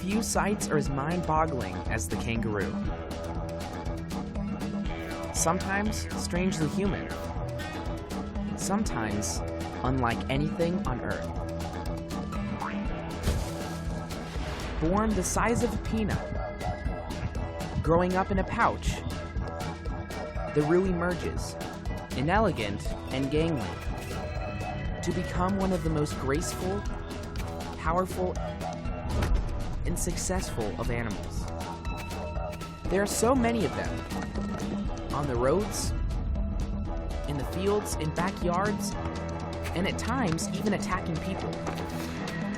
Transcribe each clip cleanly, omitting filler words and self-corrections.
Few sights are as mind-boggling as the kangaroo. Sometimes strangely human. Sometimes unlike anything on Earth. Born the size of a peanut, growing up in a pouch, the Roo emerges, inelegant and gangly, to become one of the most graceful, powerful, and successful of animals. There are so many of them, on the roads, in the fields, in backyards, and at times even attacking people,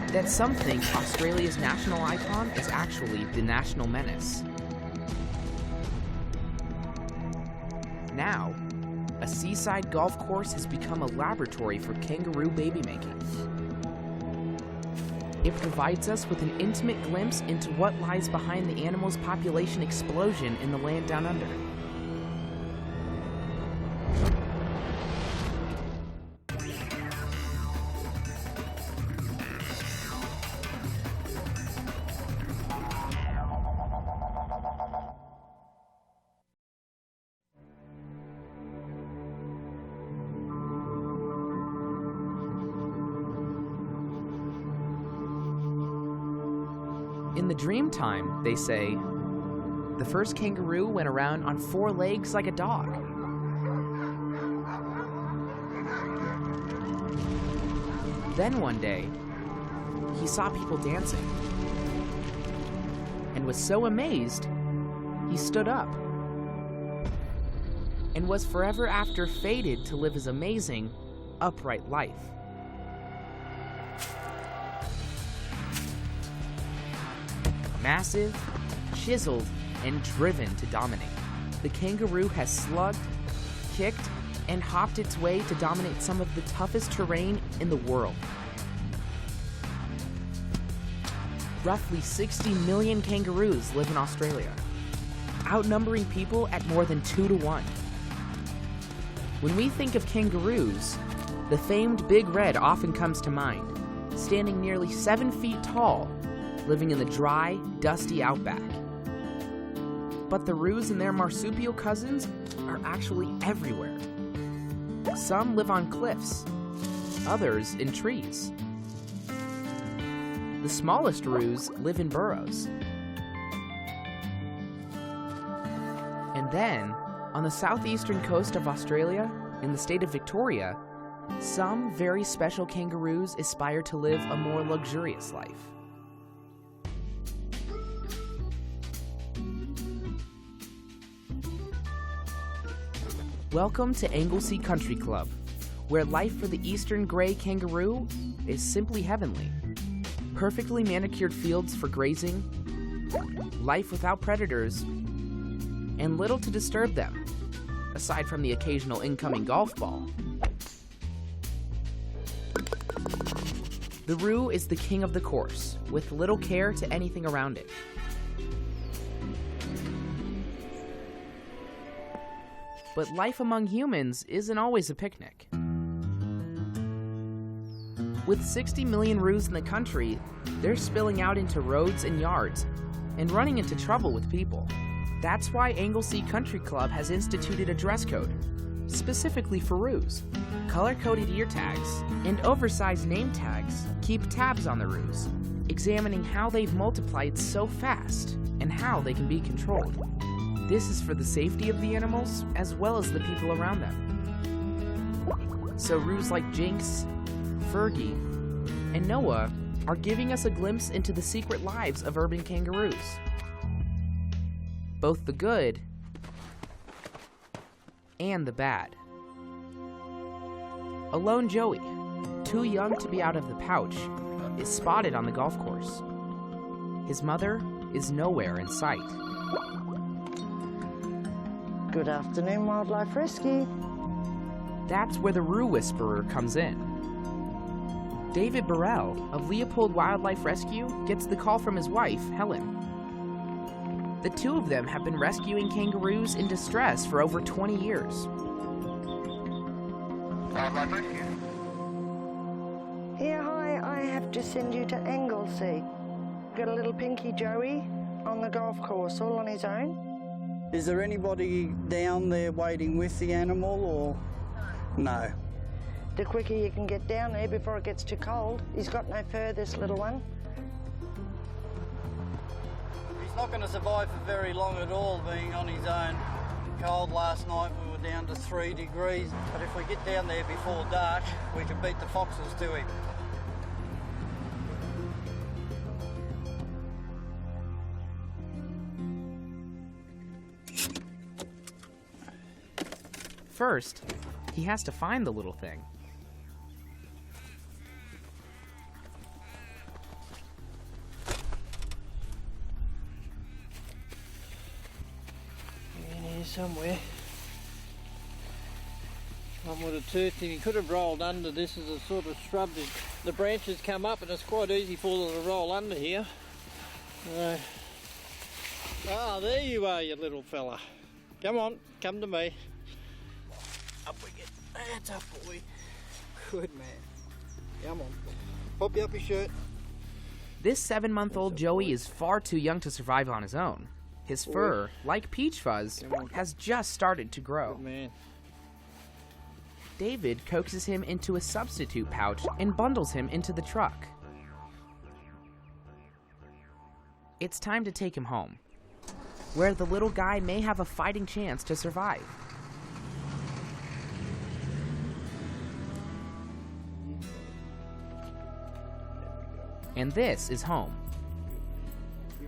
that some think Australia's national icon is actually the national menace. Now, a seaside golf course has become a laboratory for kangaroo baby making. It provides us with an intimate glimpse into what lies behind the animal's population explosion in the land down under. In the dream time, they say, the first kangaroo went around on 4 legs like a dog. Then one day, he saw people dancing and was so amazed, he stood up and was forever after fated to live his amazing, upright life. Massive, chiseled, and driven to dominate, the kangaroo has slugged, kicked, and hopped its way to dominate some of the toughest terrain in the world. Roughly 60 million kangaroos live in Australia, outnumbering people at more than 2 to 1. When we think of kangaroos, the famed Big Red often comes to mind, standing nearly 7 feet tall, living in the dry, dusty outback. But the roos and their marsupial cousins are actually everywhere. Some live on cliffs, others in trees. The smallest roos live in burrows. And then, on the southeastern coast of Australia, in the state of Victoria, some very special kangaroos aspire to live a more luxurious life. Welcome to Anglesey Country Club, where life for the eastern gray kangaroo is simply heavenly. Perfectly manicured fields for grazing, life without predators, and little to disturb them, aside from the occasional incoming golf ball. The Roo is the king of the course, with little care to anything around it. But life among humans isn't always a picnic. With 60 million roos in the country, they're spilling out into roads and yards and running into trouble with people. That's why Anglesey Country Club has instituted a dress code, specifically for roos. Color-coded ear tags and oversized name tags keep tabs on the roos, examining how they've multiplied so fast and how they can be controlled. This is for the safety of the animals as well as the people around them. So roos like Jinx, Fergie, and Noah are giving us a glimpse into the secret lives of urban kangaroos. Both the good and the bad. Alone Joey, too young to be out of the pouch, is spotted on the golf course. His mother is nowhere in sight. Good afternoon, Wildlife Rescue. That's where the Roo Whisperer comes in. David Burrell of Leopold Wildlife Rescue gets the call from his wife, Helen. The two of them have been rescuing kangaroos in distress for over 20 years. Wildlife Rescue. Here, hi, I have to send you to Anglesey. Got a little pinky Joey on the golf course, all on his own. Is there anybody down there waiting with the animal, or no? The quicker you can get down there before it gets too cold. He's got no fur, this little one. He's not going to survive for very long at all, being on his own. Cold last night, we were down to 3 degrees, but if we get down there before dark, we can beat the foxes to him. First, he has to find the little thing. In here somewhere. One would have turfed him. He could have rolled under. This is a sort of shrub. The branches come up and it's quite easy for them to roll under here. Ah, there you are, you little fella. Come on, come to me. Up we get. That's up, boy. Good man. Come on. Pop you up your shirt. This 7-month-old Joey is far too young to survive on his own. His fur, like peach fuzz, has just started to grow. Good man. David coaxes him into a substitute pouch and bundles him into the truck. It's time to take him home, where the little guy may have a fighting chance to survive. And this is home,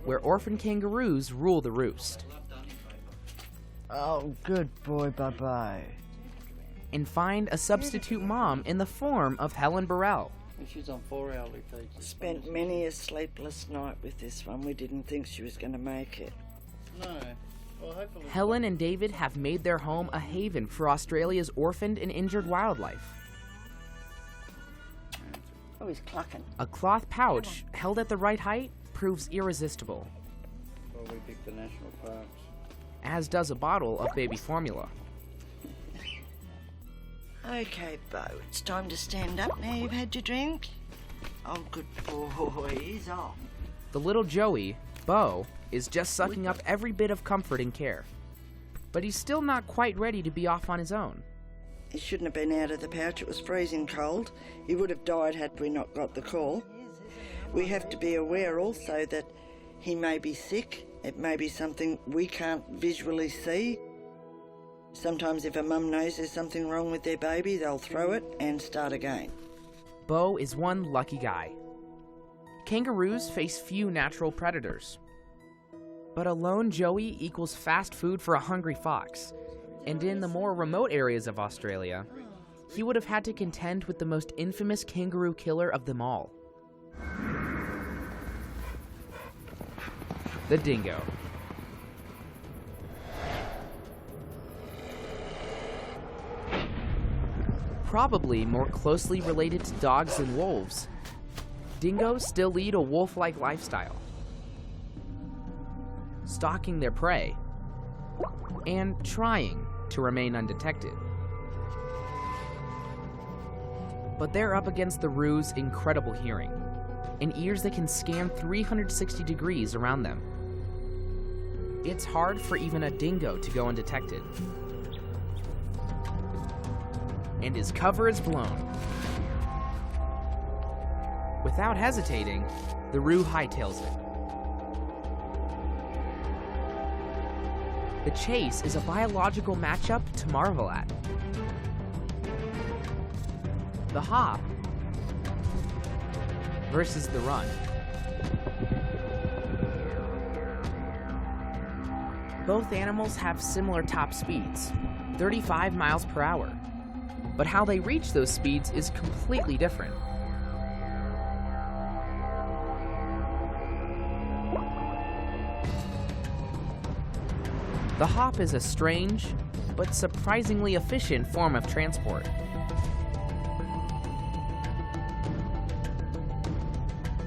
where orphan kangaroos rule the roost. Oh, good boy, bye-bye. And find a substitute mom in the form of Helen Burrell. She's on 4-hourly feeds. Spent many a sleepless night with this one. We didn't think she was going to make it. No. Well, hopefully. Helen and David have made their home a haven for Australia's orphaned and injured wildlife. Oh, he's clucking. A cloth pouch held at the right height proves irresistible, Well, we picked the national parks. as does a bottle of baby formula. Okay, Bo, it's time to stand up now you've had your drink. Oh, good boy, he's off. The little Joey, Bo, is just sucking up every bit of comfort and care. But he's still not quite ready to be off on his own. He shouldn't have been out of the pouch. It was freezing cold. He would have died had we not got the call. We have to be aware also that he may be sick. It may be something we can't visually see. Sometimes if a mum knows there's something wrong with their baby, they'll throw it and start again. Bo is one lucky guy. Kangaroos face few natural predators. But a lone Joey equals fast food for a hungry fox. And in the more remote areas of Australia, he would have had to contend with the most infamous kangaroo killer of them all. The dingo. Probably more closely related to dogs than wolves, dingoes still lead a wolf-like lifestyle, stalking their prey and trying to remain undetected. But they're up against the roo's incredible hearing and ears that can scan 360 degrees around them. It's hard for even a dingo to go undetected. And his cover is blown. Without hesitating, the roo hightails it. The chase is a biological matchup to marvel at. The hop versus the run. Both animals have similar top speeds, 35 miles per hour. But how they reach those speeds is completely different. The hop is a strange, but surprisingly efficient form of transport.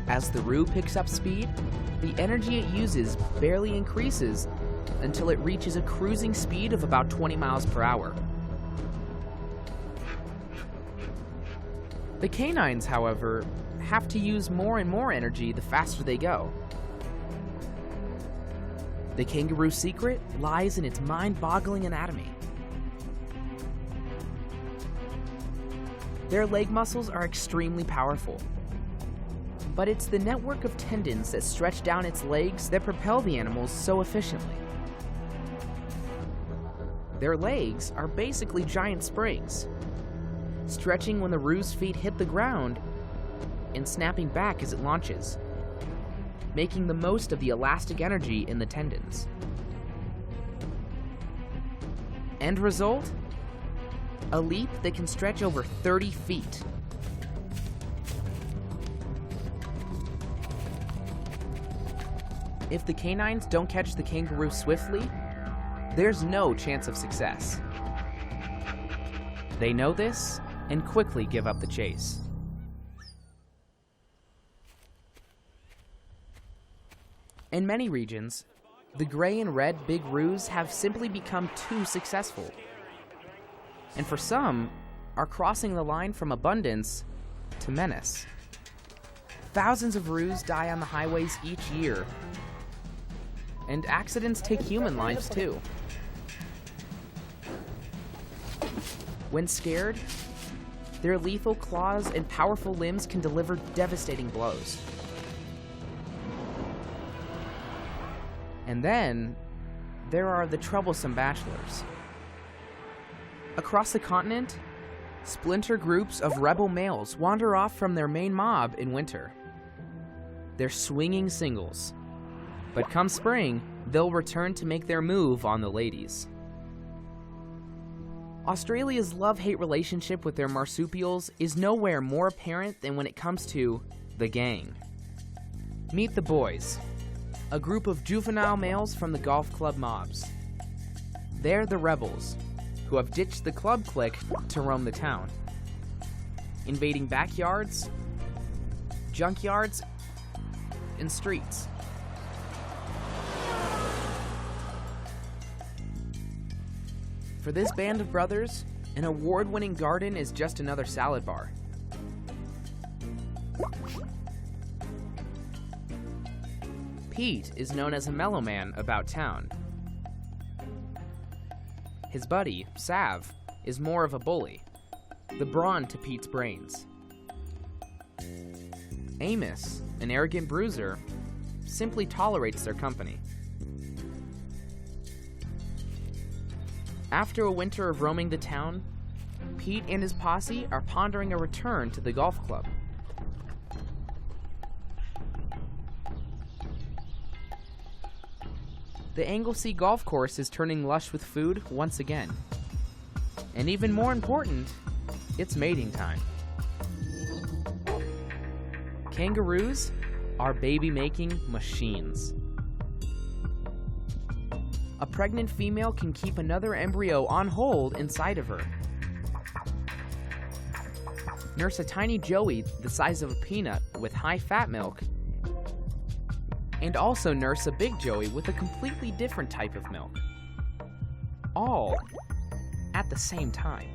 As the roo picks up speed, the energy it uses barely increases until it reaches a cruising speed of about 20 miles per hour. The canines, however, have to use more and more energy the faster they go. The kangaroo's secret lies in its mind-boggling anatomy. Their leg muscles are extremely powerful, but it's the network of tendons that stretch down its legs that propel the animals so efficiently. Their legs are basically giant springs, stretching when the roo's feet hit the ground and snapping back as it launches, making the most of the elastic energy in the tendons. End result? A leap that can stretch over 30 feet. If the canines don't catch the kangaroo swiftly, there's no chance of success. They know this and quickly give up the chase. In many regions, the gray and red big roos have simply become too successful, and for some, are crossing the line from abundance to menace. Thousands of roos die on the highways each year, and accidents take human lives too. When scared, their lethal claws and powerful limbs can deliver devastating blows. And then, there are the troublesome bachelors. Across the continent, splinter groups of rebel males wander off from their main mob in winter. They're swinging singles, but come spring, they'll return to make their move on the ladies. Australia's love-hate relationship with their marsupials is nowhere more apparent than when it comes to the gang. Meet the boys, a group of juvenile males from the golf club mobs. They're the rebels, who have ditched the club clique to roam the town, invading backyards, junkyards, and streets. For this band of brothers, an award-winning garden is just another salad bar. Pete is known as a mellow man about town. His buddy, Sav, is more of a bully, the brawn to Pete's brains. Amos, an arrogant bruiser, simply tolerates their company. After a winter of roaming the town, Pete and his posse are pondering a return to the golf club. The Anglesey golf course is turning lush with food once again. And even more important, it's mating time. Kangaroos are baby-making machines. A pregnant female can keep another embryo on hold inside of her. Nurse a tiny joey the size of a peanut with high fat milk, and also nurse a big joey with a completely different type of milk. All at the same time.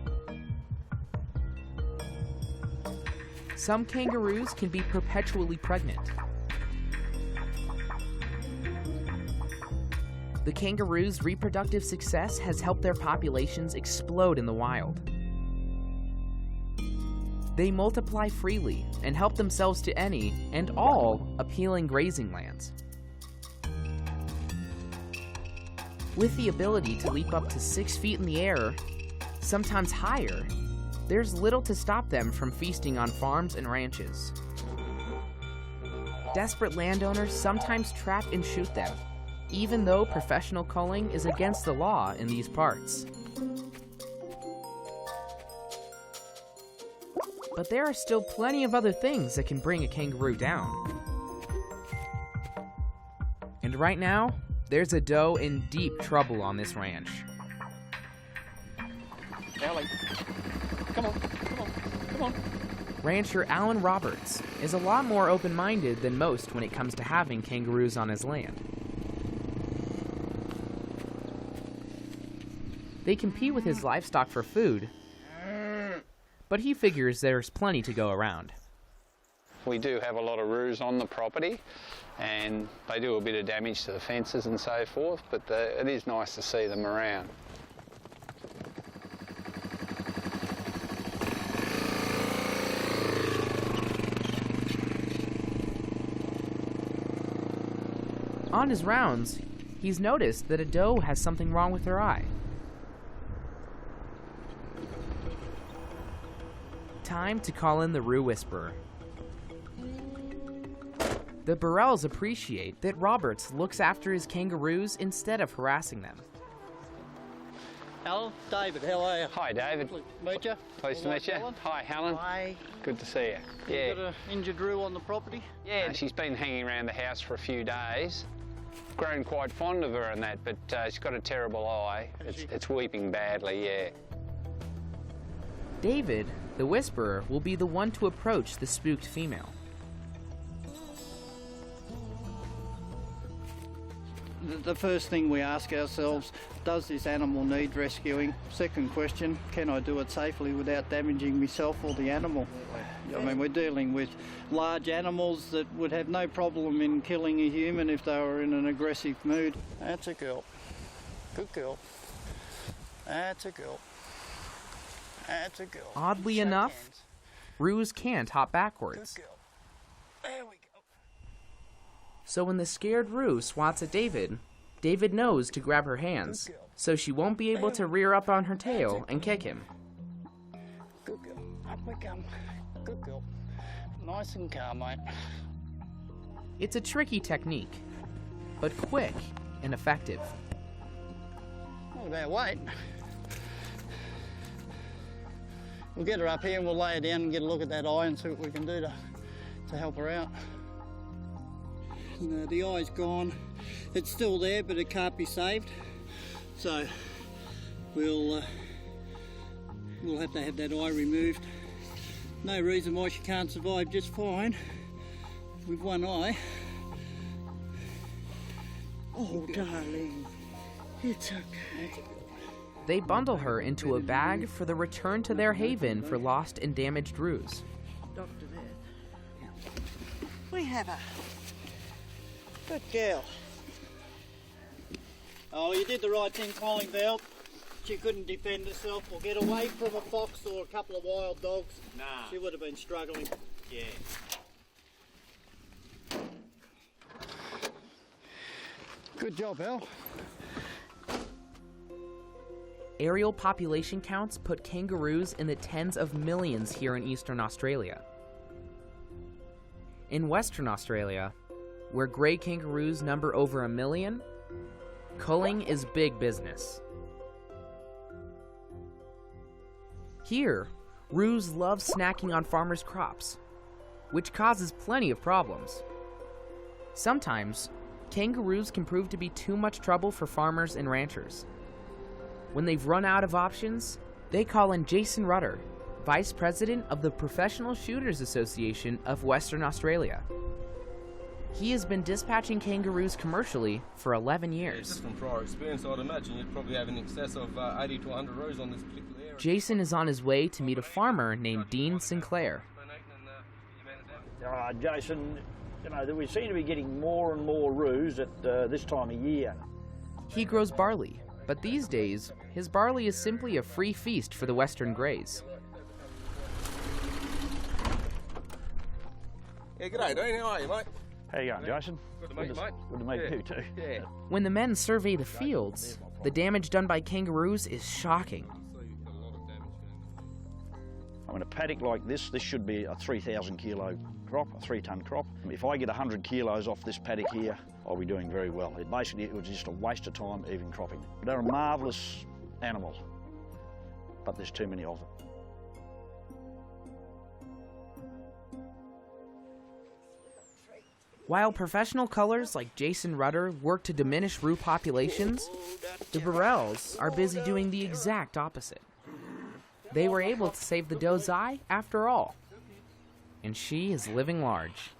Some kangaroos can be perpetually pregnant. The kangaroo's reproductive success has helped their populations explode in the wild. They multiply freely and help themselves to any and all appealing grazing lands. With the ability to leap up to 6 feet in the air, sometimes higher, there's little to stop them from feasting on farms and ranches. Desperate landowners sometimes trap and shoot them, even though professional culling is against the law in these parts. But there are still plenty of other things that can bring a kangaroo down. And right now, there's a doe in deep trouble on this ranch. Ellie, come on. Rancher Alan Roberts is a lot more open-minded than most when it comes to having kangaroos on his land. They compete with his livestock for food, but he figures there's plenty to go around. We do have a lot of roos on the property, and they do a bit of damage to the fences and so forth, but it is nice to see them around. On his rounds, he's noticed that a doe has something wrong with her eye. Time to call in the Roo Whisperer. The Burrells appreciate that Roberts looks after his kangaroos instead of harassing them. Alan, David, how are you? Hi, David. Meet you. Pleased to meet you. Alan. Hi, Helen. Hi. Good to see you. Yeah. You got an injured Roo on the property? Yeah, she's been hanging around the house for a few days. Grown quite fond of her and that, but she's got a terrible eye. It's weeping badly, yeah. David, the Whisperer, will be the one to approach the spooked female. The first thing we ask ourselves, does this animal need rescuing? Second question, can I do it safely without damaging myself or the animal? I mean, we're dealing with large animals that would have no problem in killing a human if they were in an aggressive mood. That's a girl. Good girl. That's a girl. That's a girl. Oddly Shake enough, hands. Roos can't hop backwards. Good girl. There we go. So when the scared Roo swats at David, David knows to grab her hands, so she won't be able to rear up on her tail and kick him. Good girl. Up we come. Good girl. Nice and calm, mate. It's a tricky technique, but quick and effective. Not about weight. We'll get her up here and we'll lay her down and get a look at that eye and see what we can do to help her out. No, the eye's gone. It's still there, but it can't be saved. So we'll have to have that eye removed. No reason why she can't survive just fine with one eye. Oh, darling, it's okay. They bundle her into a bag for the return to their haven for lost and damaged Roos. Doctor there. We have her. Good girl. Oh, you did the right thing calling Belle. She couldn't defend herself or get away from a fox or a couple of wild dogs. Nah. She would have been struggling. Yeah. Good job, Belle. Aerial population counts put kangaroos in the tens of millions here in eastern Australia. In Western Australia, where grey kangaroos number over 1 million, culling is big business. Here, Roos love snacking on farmers' crops, which causes plenty of problems. Sometimes, kangaroos can prove to be too much trouble for farmers and ranchers. When they've run out of options, they call in Jason Rutter, Vice President of the Professional Shooters Association of Western Australia. He has been dispatching kangaroos commercially for 11 years. Just from prior experience, I'd imagine you'd probably have in excess of 80 to 100 roos on this particular area. Jason is on his way to meet a farmer named Dean Sinclair. Jason, you know, we seem to be getting more and more roos at this time of year. He grows barley, but these days, his barley is simply a free feast for the Western Greys. Yeah, g'day, Dean. How are you, mate? How you going, Jason? Good to meet you, mate. Good to meet you too. Yeah. When the men survey the fields, the damage done by kangaroos is shocking. I mean, a paddock like this should be a 3,000 kilo crop, a 3-ton crop. If I get 100 kilos off this paddock here, I'll be doing very well. It was just a waste of time even cropping. They're a marvellous animal, but there's too many of them. While professional cullers like Jason Rutter work to diminish Roo populations, the Burrells are busy doing the exact opposite. They were able to save the doe's eye after all, and she is living large.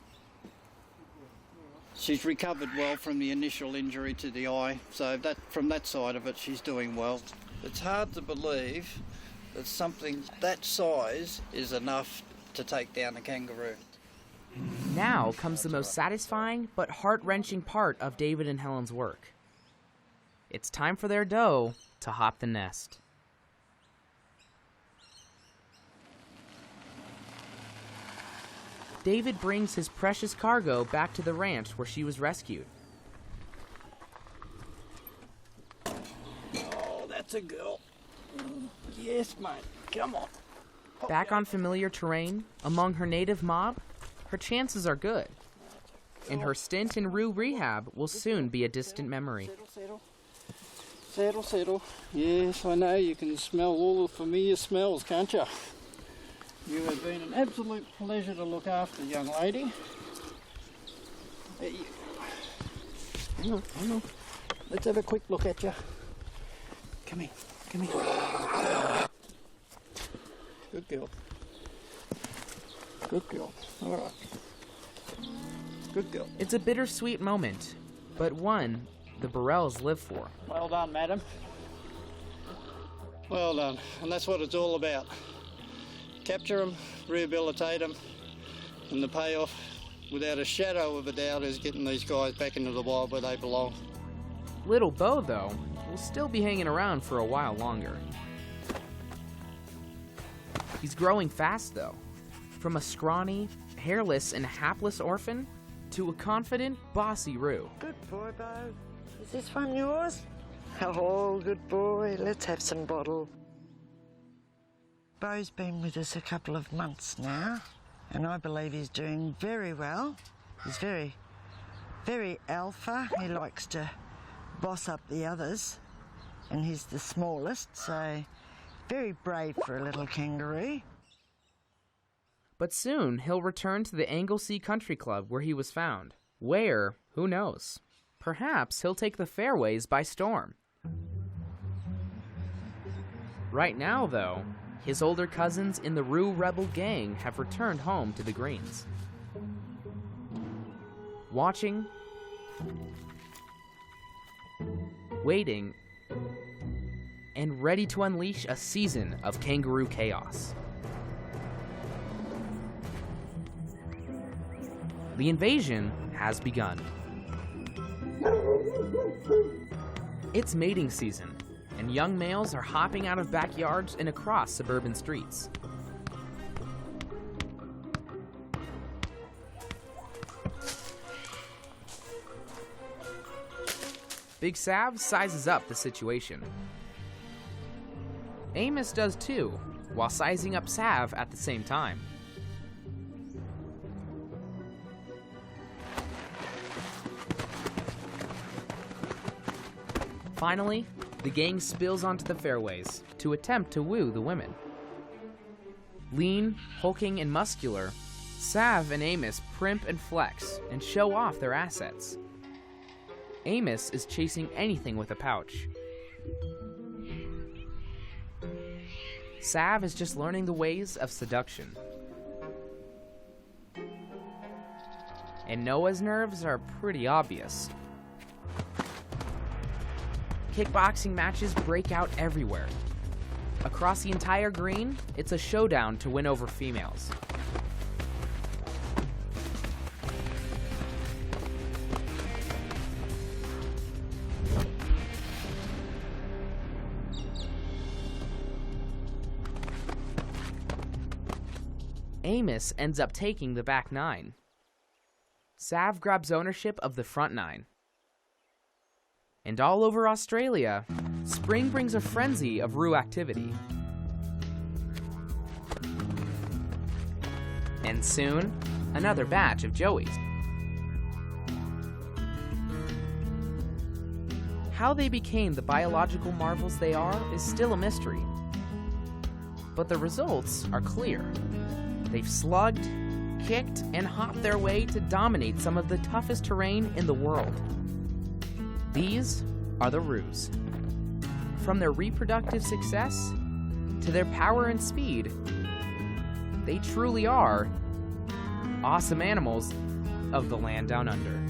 She's recovered well from the initial injury to the eye, so from that side of it, she's doing well. It's hard to believe that something that size is enough to take down a kangaroo. Now comes the most satisfying but heart-wrenching part of David and Helen's work. It's time for their doe to hop the nest. David brings his precious cargo back to the ranch where she was rescued. Oh, that's a girl. Yes, mate. Come on. Back on familiar terrain, among her native mob, her chances are good. And her stint in Roo rehab will soon be a distant memory. Settle. Settle, settle. Yes, I know you can smell all the familiar smells, can't you? You have been an absolute pleasure to look after, young lady. There you go. Hang on. Let's have a quick look at you. Come here. Good girl. Good girl. All right. Good girl. It's a bittersweet moment, but one the Burrells live for. Well done, madam. Well done. And that's what it's all about. Capture them, rehabilitate them, and the payoff, without a shadow of a doubt, is getting these guys back into the wild where they belong. Little Bo, though, will still be hanging around for a while longer. He's growing fast, though. From a scrawny, hairless, and hapless orphan to a confident, bossy Roo. Good boy, Bo. Is this one yours? Oh, good boy. Let's have some bottle. Bo's been with us a couple of months now, and I believe he's doing very well. He's very, very alpha. He likes to boss up the others, and he's the smallest, so very brave for a little kangaroo. But soon he'll return to the Anglesea Country Club where he was found. Where? Who knows? Perhaps he'll take the fairways by storm. Right now, though, his older cousins in the Roo Rebel gang have returned home to the greens. Watching, waiting, and ready to unleash a season of Kangaroo Chaos. The invasion has begun. It's mating season, and young males are hopping out of backyards and across suburban streets. Big Sav sizes up the situation. Amos does too, while sizing up Sav at the same time. Finally, the gang spills onto the fairways to attempt to woo the women. Lean, hulking, and muscular, Sav and Amos primp and flex and show off their assets. Amos is chasing anything with a pouch. Sav is just learning the ways of seduction. And Noah's nerves are pretty obvious. Kickboxing matches break out everywhere. Across the entire green, it's a showdown to win over females. Amos ends up taking the back nine. Sav grabs ownership of the front nine. And all over Australia, spring brings a frenzy of Roo activity. And soon, another batch of Joeys. How they became the biological marvels they are is still a mystery. But the results are clear. They've slugged, kicked, and hopped their way to dominate some of the toughest terrain in the world. These are the Roos. From their reproductive success to their power and speed, they truly are awesome animals of the land down under.